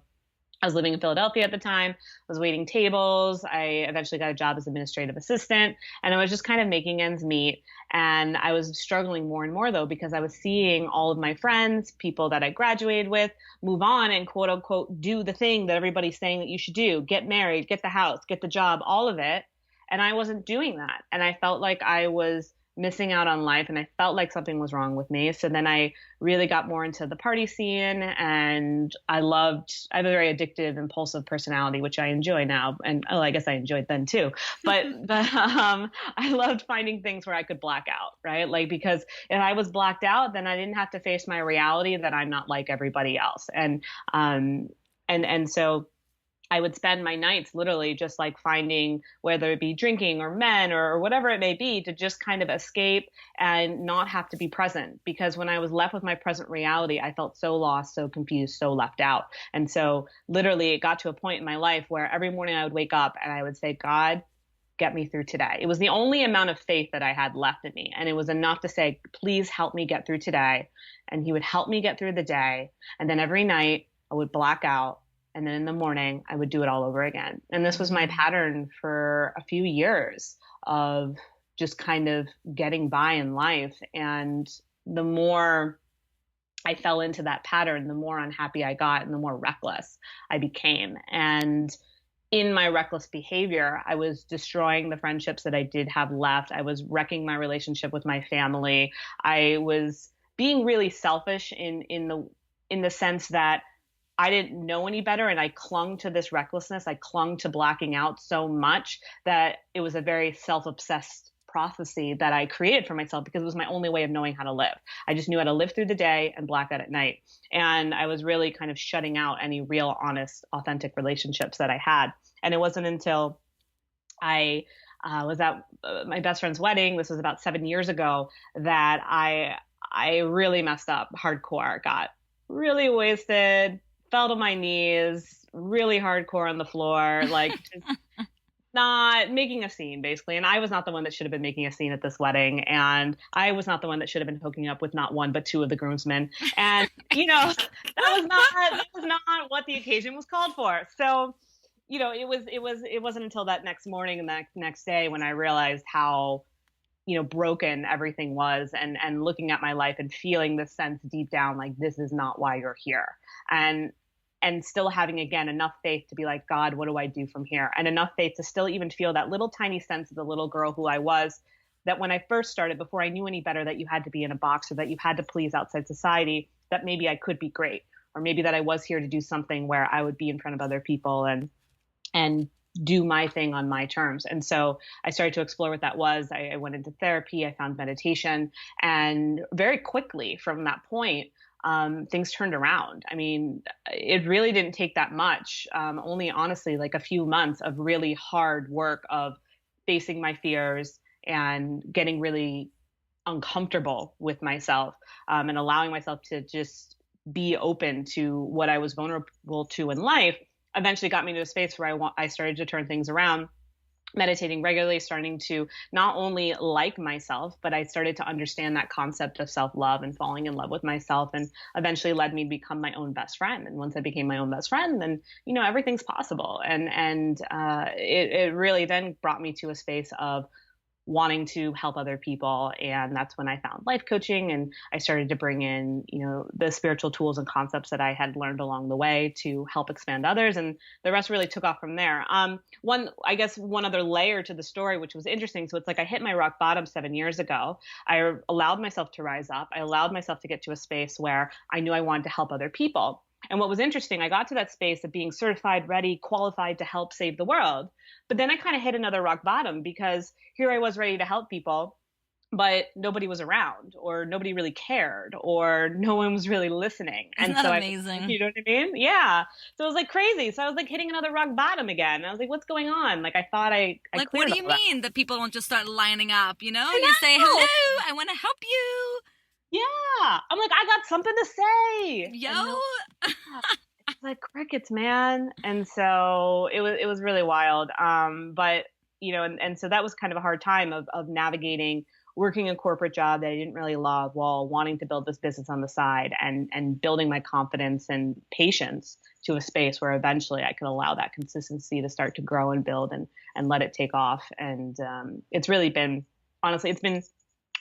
I was living in Philadelphia at the time. I was waiting tables. I eventually got a job as administrative assistant, and I was just kind of making ends meet. And I was struggling more and more, though, because I was seeing all of my friends, people that I graduated with, move on and quote unquote do the thing that everybody's saying that you should do: get married, get the house, get the job, all of it. And I wasn't doing that. And I felt like I was missing out on life, and I felt like something was wrong with me. So then I really got more into the party scene, and I have a very addictive, impulsive personality, which I enjoy now. And I guess I enjoyed then too. But I loved finding things where I could black out, right? Like, because if I was blacked out, then I didn't have to face my reality that I'm not like everybody else. And so I would spend my nights literally just like finding, whether it be drinking or men or whatever it may be, to just kind of escape and not have to be present. Because when I was left with my present reality, I felt so lost, so confused, so left out. And so literally it got to a point in my life where every morning I would wake up and I would say, God, get me through today. It was the only amount of faith that I had left in me. And it was enough to say, please help me get through today. And he would help me get through the day. And then every night I would black out. And then in the morning, I would do it all over again. And this was my pattern for a few years of just kind of getting by in life. And the more I fell into that pattern, the more unhappy I got and the more reckless I became. And in my reckless behavior, I was destroying the friendships that I did have left. I was wrecking my relationship with my family. I was being really selfish in the sense that I didn't know any better, and I clung to this recklessness. I clung to blacking out so much that it was a very self-obsessed prophecy that I created for myself because it was my only way of knowing how to live. I just knew how to live through the day and black out at night. And I was really kind of shutting out any real, honest, authentic relationships that I had. And it wasn't until I was at my best friend's wedding, this was about 7 years ago, that I really messed up hardcore, got really wasted, fell to my knees, really hardcore on the floor, like just not making a scene, basically. And I was not the one that should have been making a scene at this wedding. And I was not the one that should have been hooking up with not one, but two of the groomsmen. And, that was not what the occasion was called for. So, it wasn't until that next morning and that next day when I realized how, broken everything was, and looking at my life and feeling this sense deep down, like, this is not why you're here. And still having, again, enough faith to be like, God, what do I do from here? And enough faith to still even feel that little tiny sense of the little girl who I was, that when I first started, before I knew any better, that you had to be in a box or that you had to please outside society, that maybe I could be great, or maybe that I was here to do something where I would be in front of other people and do my thing on my terms. And so I started to explore what that was. I went into therapy, I found meditation, and very quickly from that point, things turned around. I mean, it really didn't take that much, only honestly like a few months of really hard work of facing my fears and getting really uncomfortable with myself, and allowing myself to just be open to what I was vulnerable to in life. Eventually got me to a space where I started to turn things around, meditating regularly, starting to not only like myself, but I started to understand that concept of self-love and falling in love with myself, and eventually led me to become my own best friend. And once I became my own best friend, then, everything's possible. And it really then brought me to a space of wanting to help other people. And that's when I found life coaching, and I started to bring in, the spiritual tools and concepts that I had learned along the way to help expand others. And the rest really took off from there. One other layer to the story, which was interesting. So it's like I hit my rock bottom 7 years ago. I allowed myself to rise up. I allowed myself to get to a space where I knew I wanted to help other people. And what was interesting, I got to that space of being certified, ready, qualified to help save the world. But then I kind of hit another rock bottom, because here I was ready to help people, but nobody was around, or nobody really cared, or no one was really listening. Isn't that amazing? You know what I mean? Yeah. So it was like crazy. So I was like hitting another rock bottom again. And I was like, what's going on? Like, I thought I like, cleared what do you mean that people don't just start lining up? You say, know. hello, I want to help you. Yeah. I'm like, I got something to say. Yo. It's like crickets, man. And so it was really wild. But and so that was kind of a hard time of navigating, working a corporate job that I didn't really love, while wanting to build this business on the side, and building my confidence and patience to a space where eventually I could allow that consistency to start to grow and build and let it take off. And it's really been, honestly, it's been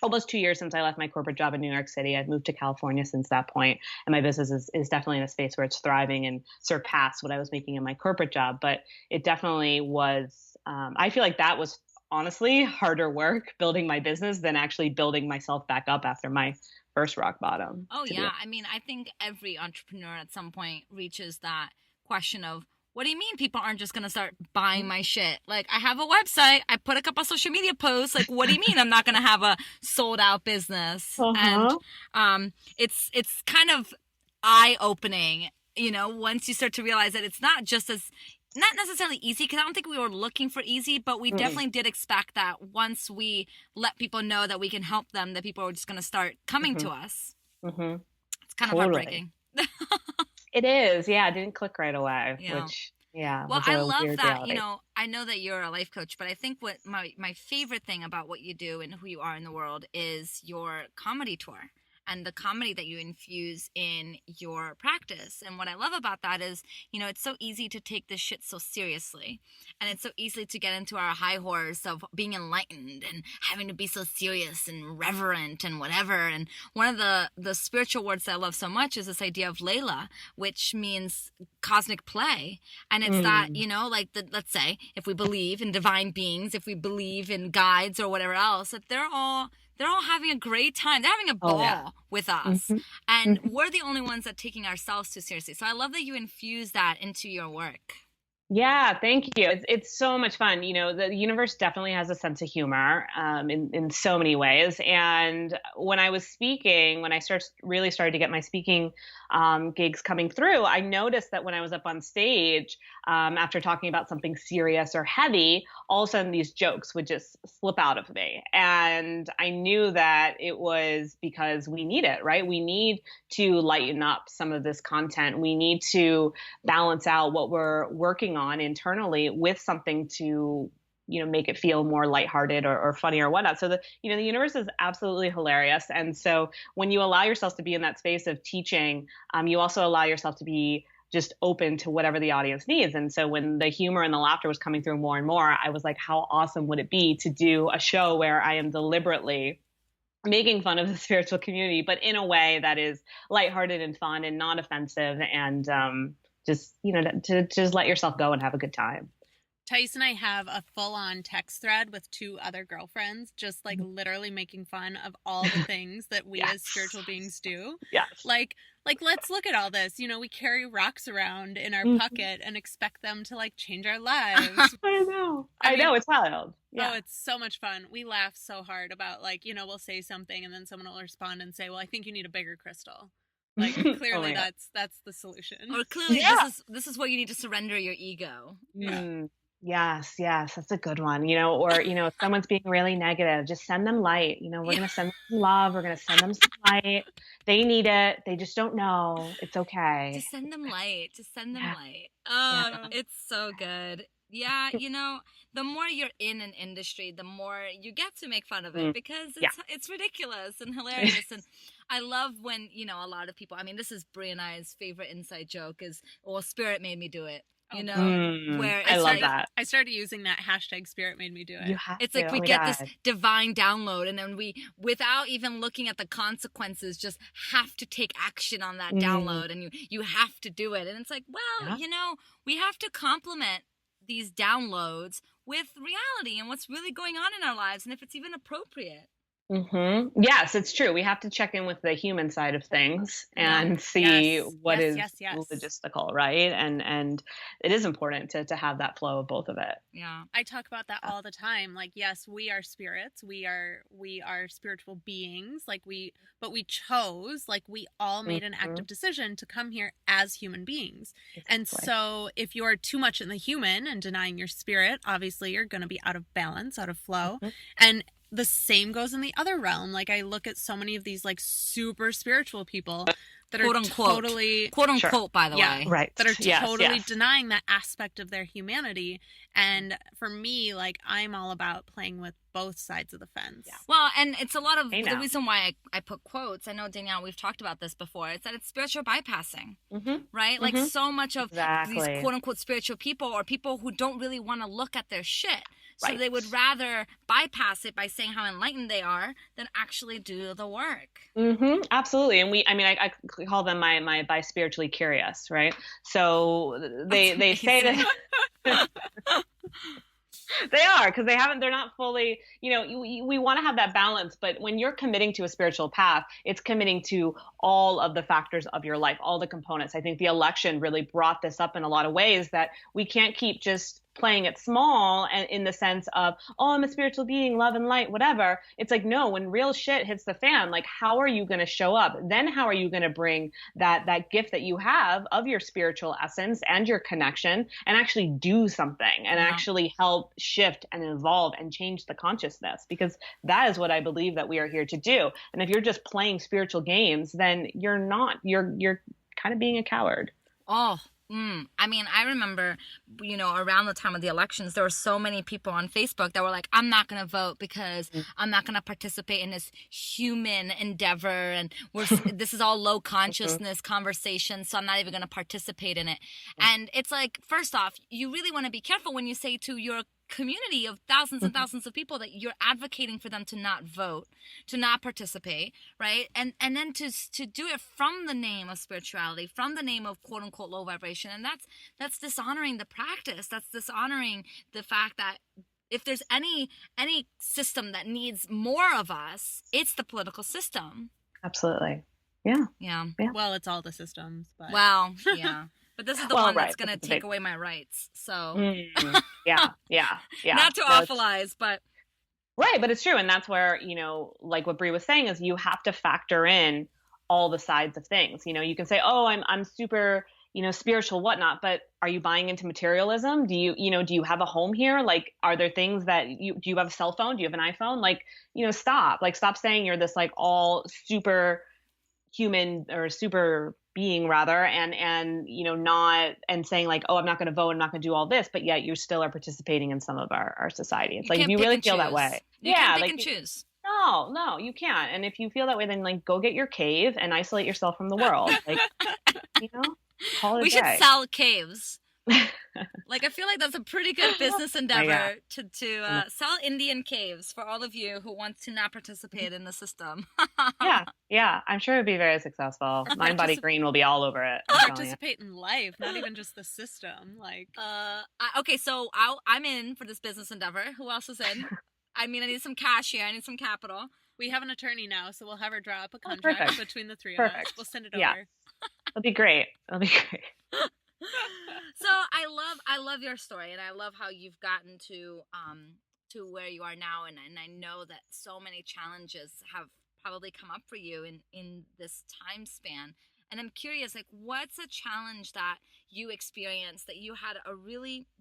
almost 2 years since I left my corporate job in New York City. I've moved to California since that point, and my business is definitely in a space where it's thriving and surpassed what I was making in my corporate job. But it definitely was, I feel like that was honestly harder work building my business than actually building myself back up after my first rock bottom. Oh, yeah. I mean, I think every entrepreneur at some point reaches that question of, what do you mean people aren't just going to start buying my shit? Like, I have a website. I put a couple social media posts. Like, what do you mean I'm not going to have a sold out business? And it's kind of eye opening, once you start to realize that it's not just as not necessarily easy, because I don't think we were looking for easy, but we definitely did expect that once we let people know that we can help them, that people were just going to start coming to us. It's kind of heartbreaking. It is. Yeah, it didn't click right away, Yeah. which, yeah. Well, was I a love weird that, reality. you know, I know that you're a life coach, but I think what my favorite thing about what you do and who you are in the world is your comedy tour and the comedy that you infuse in your practice. And what I love about that is, you know, it's so easy to take this shit so seriously. And it's so easy to get into our high horse of being enlightened and having to be so serious and reverent and whatever. And one of the spiritual words that I love so much is this idea of Layla, which means cosmic play. And it's that, you know, like let's say if we believe in divine beings, if we believe in guides or whatever else, that they're all having a great time. They're having a ball with us. And we're the only ones that are taking ourselves too seriously. So I love that you infuse that into your work. Yeah, thank you. It's so much fun. You know, the universe definitely has a sense of humor in so many ways. And when I was speaking, when I really started to get my speaking gigs coming through, I noticed that when I was up on stage, after talking about something serious or heavy, all of a sudden these jokes would just slip out of me. And I knew that it was because we need it, right? We need to lighten up some of this content. We need to balance out what we're working on internally with something to, you know, make it feel more lighthearted or funny or whatnot. So the universe is absolutely hilarious. And so when you allow yourself to be in that space of teaching, you also allow yourself to be just open to whatever the audience needs. And so when the humor and the laughter was coming through more and more, I was like, how awesome would it be to do a show where I am deliberately making fun of the spiritual community, but in a way that is lighthearted and fun and not offensive, and just, you know, to just let yourself go and have a good time. Tice and I have a full-on text thread with 2 other girlfriends, just like literally making fun of all the things that we as spiritual beings do. Yes. Like let's look at all this. You know, we carry rocks around in our pocket and expect them to like change our lives. I know, it's wild. Yeah. Oh, it's so much fun. We laugh so hard about, like, you know, we'll say something and then someone will respond and say, well, I think you need a bigger crystal. Like, clearly that's the solution. Or clearly this is where you need to surrender your ego. Yes, that's a good one. You know, or, you know, if someone's being really negative, just send them light. You know, we're going to send them some love. We're going to send them some light. They need it. They just don't know. It's okay. Just send them light. Just send them light. Oh, it's so good. Yeah, you know, the more you're in an industry, the more you get to make fun of it, because it's ridiculous and hilarious. And I love when, you know, a lot of people, I mean, this is Brie and I's favorite inside joke is, well, spirit made me do it. You know, where I love that. I started using that hashtag spirit made me do it. It's like we get this divine download, and then we, without even looking at the consequences, just have to take action on that download, and you have to do it. And it's like, well, you know, we have to complement these downloads with reality and what's really going on in our lives, and if it's even appropriate. Yes, it's true. We have to check in with the human side of things and see what is logistical, right? And it is important to have that flow of both of it. Yeah. I talk about that all the time. Like, yes, we are spirits. We are spiritual beings. But we chose, like, we all made an active decision to come here as human beings. Exactly. And so if you're too much in the human and denying your spirit, obviously you're going to be out of balance, out of flow. And the same goes in the other realm. Like, I look at so many of these like super spiritual people that quote are unquote, totally quote unquote, by the way, right? That are totally denying that aspect of their humanity. And for me, like, I'm all about playing with both sides of the fence. Yeah. Well, and it's a lot of the reason why I put quotes. I know, Danielle, we've talked about this before. It's that it's spiritual bypassing, right? Like, so much of these quote unquote spiritual people are people who don't really want to look at their shit. So they would rather bypass it by saying how enlightened they are than actually do the work. Absolutely. And I call them my by spiritually curious, right? So they say that they are, because they're not fully, you know, we want to have that balance, but when you're committing to a spiritual path, it's committing to all of the factors of your life, all the components. I think the election really brought this up in a lot of ways, that we can't keep just playing it small and in the sense of, oh, I'm a spiritual being, love and light, whatever. It's like, no, when real shit hits the fan, like, how are you going to show up? Then how are you going to bring that gift that you have of your spiritual essence and your connection and actually do something and actually help shift and evolve and change the consciousness? Because that is what I believe that we are here to do. And if you're just playing spiritual games, then you're not, you're kind of being a coward. Oh, I mean, I remember, around the time of the elections, there were so many people on Facebook that were like, I'm not going to vote because I'm not going to participate in this human endeavor. And this is all low consciousness conversation. So I'm not even going to participate in it. And it's like, first off, you really want to be careful when you say to your community of thousands and thousands of people that you're advocating for them to not vote, to not participate, right? And then to do it from the name of spirituality, from the name of quote unquote low vibration. And that's dishonoring the practice. That's dishonoring the fact that if there's any system that needs more of us, it's the political system. Absolutely. Yeah. Well, it's all the systems, but well, yeah. But this is the one that's going to take away my rights. So, yeah. Not to awfulize, but. Right. But it's true. And that's where, like what Bree was saying is you have to factor in all the sides of things. You can say, oh, I'm super, spiritual, whatnot. But are you buying into materialism? Do you have a home here? Like, are there things that do you have a cell phone? Do you have an iPhone? Like, stop saying you're this like all super human or super being rather and not and saying like, oh, I'm not going to vote, I'm not going to do all this, but yet you still are participating in some of our society. It's like if you really feel that way, you can't pick and choose. No, you can't. And if you feel that way, then like go get your cave and isolate yourself from the world. Like, call it a day. We should sell caves. Like, I feel like that's a pretty good business endeavor to sell Indian caves for all of you who want to not participate in the system. Yeah. I'm sure it'd be very successful. Mind Body Green will be all over it. Participate in life, not even just the system. Like, okay, so I'm in for this business endeavor. Who else is in? I mean, I need some cash here. I need some capital. We have an attorney now, so we'll have her draw up a contract between the three of us. We'll send it over. It'll be great. So I love your story, and I love how you've gotten to where you are now, and I know that so many challenges have probably come up for you in this time span. And I'm curious, like, what's a challenge that you experienced that you had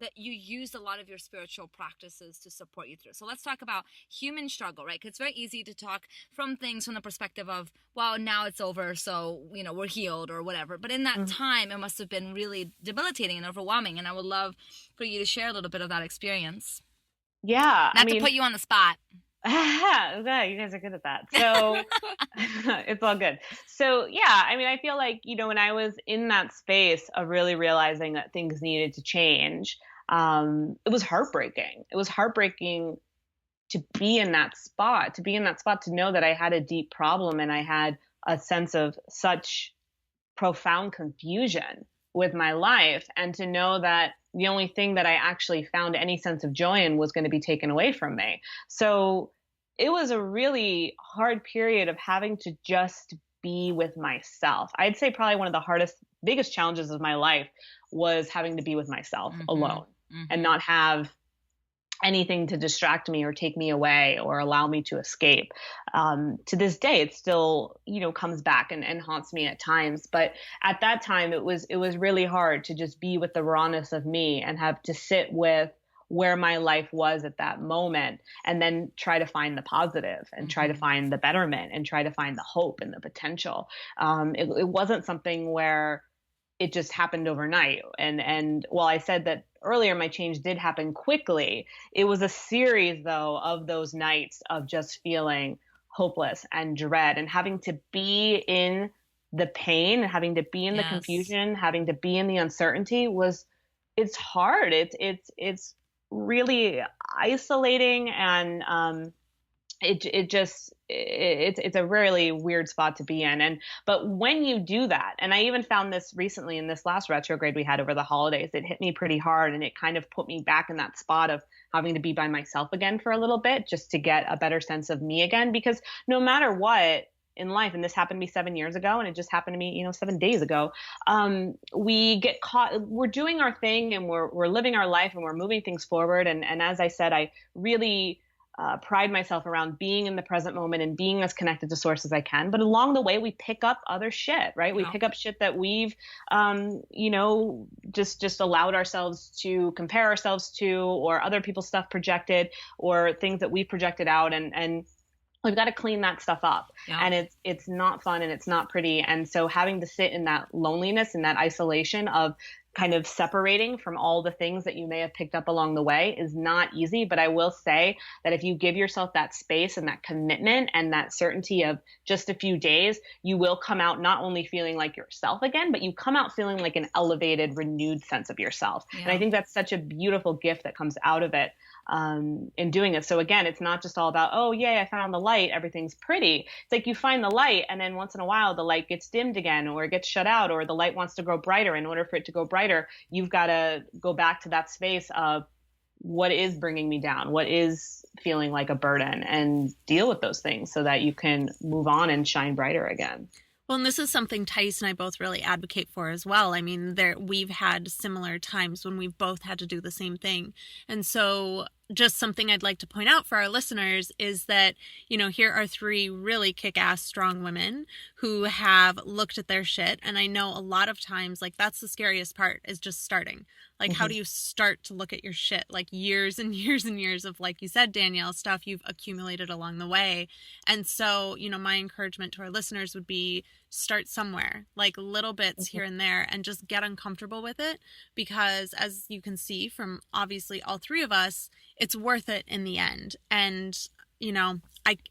that you used a lot of your spiritual practices to support you through? So let's talk about human struggle, right? Because it's very easy to talk from things from the perspective of, well, now it's over, so, we're healed or whatever. But in that time, it must have been really debilitating and overwhelming. And I would love for you to share a little bit of that experience. Yeah. Not to put you on the spot. Okay, you guys are good at that. So it's all good. So yeah, I mean, I feel like, when I was in that space of really realizing that things needed to change, it was heartbreaking. It was heartbreaking to be in that spot, to know that I had a deep problem and I had a sense of such profound confusion with my life, and to know that the only thing that I actually found any sense of joy in was going to be taken away from me. So it was a really hard period of having to just be with myself. I'd say probably one of the biggest challenges of my life was having to be with myself alone and not have anything to distract me or take me away or allow me to escape. To this day, it still, comes back and haunts me at times. But at that time, it was really hard to just be with the rawness of me and have to sit with where my life was at that moment, and then try to find the positive and try to find the betterment and try to find the hope and the potential. It wasn't something where it just happened overnight. And while I said that earlier, my change did happen quickly, it was a series, though, of those nights of just feeling hopeless and dread and having to be in the pain, having to be in the confusion, having to be in the uncertainty it's hard. It's really isolating, and it's a really weird spot to be in. But when you do that, and I even found this recently in this last retrograde we had over the holidays, it hit me pretty hard, and it kind of put me back in that spot of having to be by myself again for a little bit, just to get a better sense of me again. Because no matter what, in life, and this happened to me 7 years ago, and it just happened to me, 7 days ago. We get caught, we're doing our thing, and we're living our life, and we're moving things forward. And as I said, I really pride myself around being in the present moment and being as connected to source as I can. But along the way, we pick up other shit, right? We pick up shit that we've, just allowed ourselves to compare ourselves to, or other people's stuff projected, or things that we projected out. And we've got to clean that stuff up. Yeah. And it's not fun, and it's not pretty. And so having to sit in that loneliness and that isolation of kind of separating from all the things that you may have picked up along the way is not easy. But I will say that if you give yourself that space and that commitment and that certainty of just a few days, you will come out not only feeling like yourself again, but you come out feeling like an elevated, renewed sense of it's. Yeah. And I think that's such a beautiful gift that comes out of it. In doing it. So again, it's not just all about, oh, yay, I found the light, everything's pretty. It's like you find the light, and then once in a while, the light gets dimmed again, or it gets shut out, or the light wants to grow brighter. In order for it to go brighter, you've got to go back to that space of what is bringing me down, what is feeling like a burden, and deal with those things so that you can move on and shine brighter again. Well, and this is something Tice and I both really advocate for as well. I mean, we've had similar times when we've both had to do the same thing. And so just something I'd like to point out for our listeners is that, here are 3 really kick-ass strong women who have looked at their shit. And I know a lot of times, like, that's the scariest part, is just starting. Like, how do you start to look at your shit? Like, years and years and years of, like you said, Danielle, stuff you've accumulated along the way. And so, my encouragement to our listeners would be start somewhere, like little bits here and there, and just get uncomfortable with it. Because as you can see from obviously all 3 of us, it's worth it in the end. And,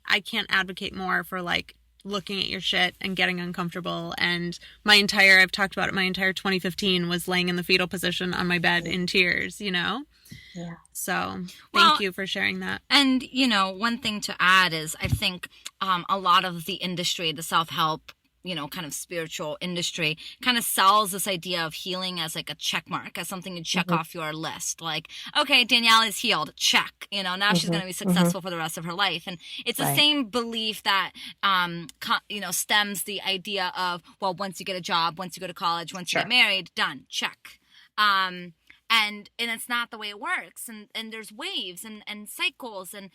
I can't advocate more for, like, looking at your shit and getting uncomfortable. And I've talked about it, my entire 2015 was laying in the fetal position on my bed in tears, Yeah. So thank you for sharing that. And, one thing to add is I think a lot of the industry, the self-help, kind of spiritual industry kind of sells this idea of healing as like a check mark, as something to check off your list. Like, okay, Danielle is healed. Check. Now she's going to be successful for the rest of her life. And it's the same belief that, stems the idea of, well, once you get a job, once you go to college, once you get married, done. Check. And it's not the way it works. And there's waves and cycles, and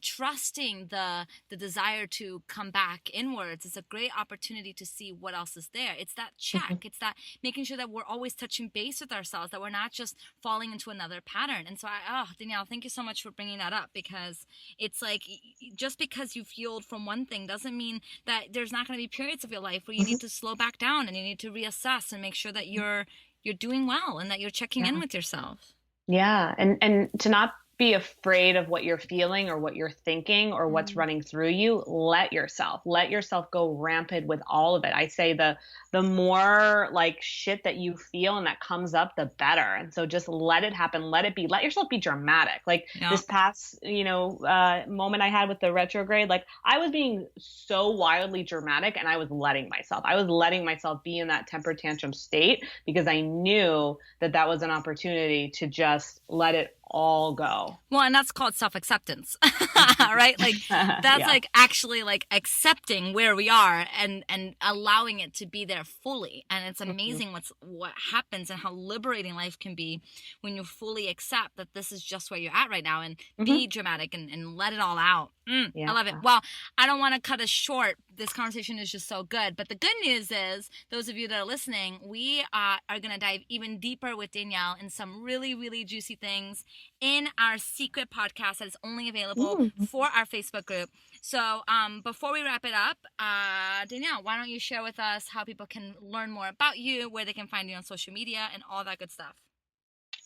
trusting the desire to come back inwards is a great opportunity to see what else is there. It's that check. It's that making sure that we're always touching base with ourselves, that we're not just falling into another pattern. And so Danielle, thank you so much for bringing that up, because it's like, just because you've healed from one thing doesn't mean that there's not going to be periods of your life where you need to slow back down and you need to reassess and make sure that you're doing well and that you're checking in with yourself. Yeah. And to not be afraid of what you're feeling or what you're thinking or what's running through you. Let yourself go rampant with all of it. I say the more like shit that you feel and that comes up, the better. And so just let it happen. Let it be. Let yourself be dramatic. Like this past, moment I had with the retrograde, like I was being so wildly dramatic, and I was letting myself be in that temper tantrum state, because I knew that was an opportunity to just let it all go. Well, and that's called self-acceptance, right? Like that's like actually like accepting where we are and allowing it to be there fully. And it's amazing what happens and how liberating life can be when you fully accept that this is just where you're at right now, and be dramatic and let it all out. I love it. Well, I don't want to cut us short. This conversation is just so good. But the good news is, those of you that are listening, we are going to dive even deeper with Danielle in some really, really juicy things in our secret podcast that is only available for our Facebook group. So before we wrap it up, Danielle, why don't you share with us how people can learn more about you, where they can find you on social media, and all that good stuff?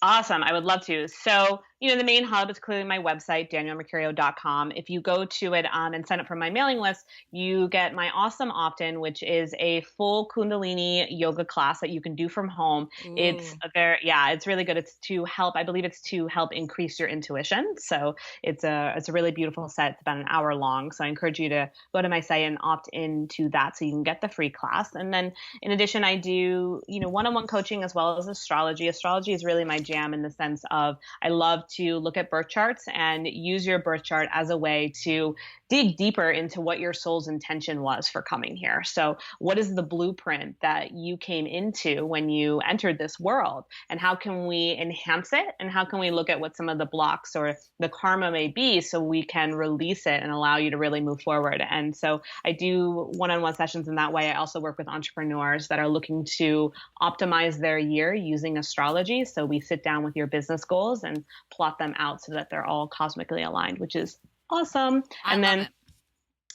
Awesome. I would love to. So, the main hub is clearly my website, daniellemercurio.com. If you go to it and sign up for my mailing list, you get my awesome opt-in, which is a full Kundalini yoga class that you can do from home. Ooh. It's really good. I believe it's to help increase your intuition. So it's a really beautiful set. It's about an hour long. So I encourage you to go to my site and opt into that so you can get the free class. And then in addition, I do, one-on-one coaching as well as astrology. Astrology is really my jam, in the sense of I love to look at birth charts and use your birth chart as a way to dig deeper into what your soul's intention was for coming here. So what is the blueprint that you came into when you entered this world, and how can we enhance it, and how can we look at what some of the blocks or the karma may be so we can release it and allow you to really move forward. And so I do one-on-one sessions in that way. I also work with entrepreneurs that are looking to optimize their year using astrology. So we sit down with your business goals and plot them out so that they're all cosmically aligned, which is awesome. And then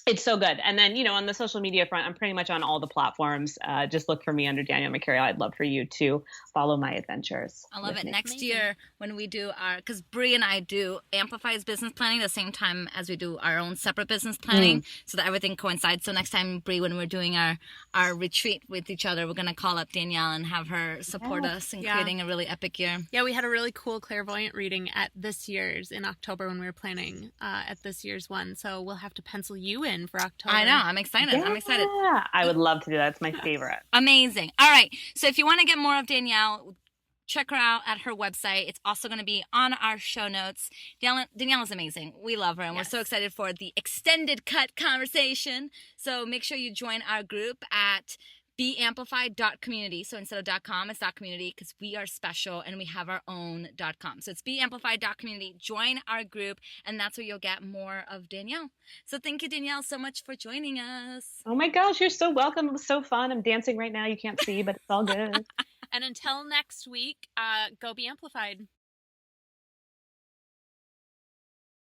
it's so good. And then, on the social media front, I'm pretty much on all the platforms. Just look for me under Danielle Mercurio. I'd love for you to follow my adventures. I love it. Next year, when we do because Bree and I do Amplify's business planning the same time as we do our own separate business planning, so that everything coincides. So next time, Bree, when we're doing our retreat with each other, we're going to call up Danielle and have her support us in creating a really epic year. Yeah, we had a really cool clairvoyant reading at this year's in October when we were planning at this year's one. So we'll have to pencil you in for October. I know. I'm excited. Yeah, I'm excited. I would love to do that. It's my favorite. Amazing. All right. So if you want to get more of Danielle, check her out at her website. It's also going to be on our show notes. Danielle is amazing. We love her, and we're so excited for the extended cut conversation. So make sure you join our group at beamplified.community. So instead of .com, it's .community, because we are special and we have our own .com. So it's beamplified.community. Join our group, and that's where you'll get more of Danielle. So thank you, Danielle, so much for joining us. Oh my gosh, you're so welcome. It was so fun. I'm dancing right now. You can't see, but it's all good. And until next week, go be amplified.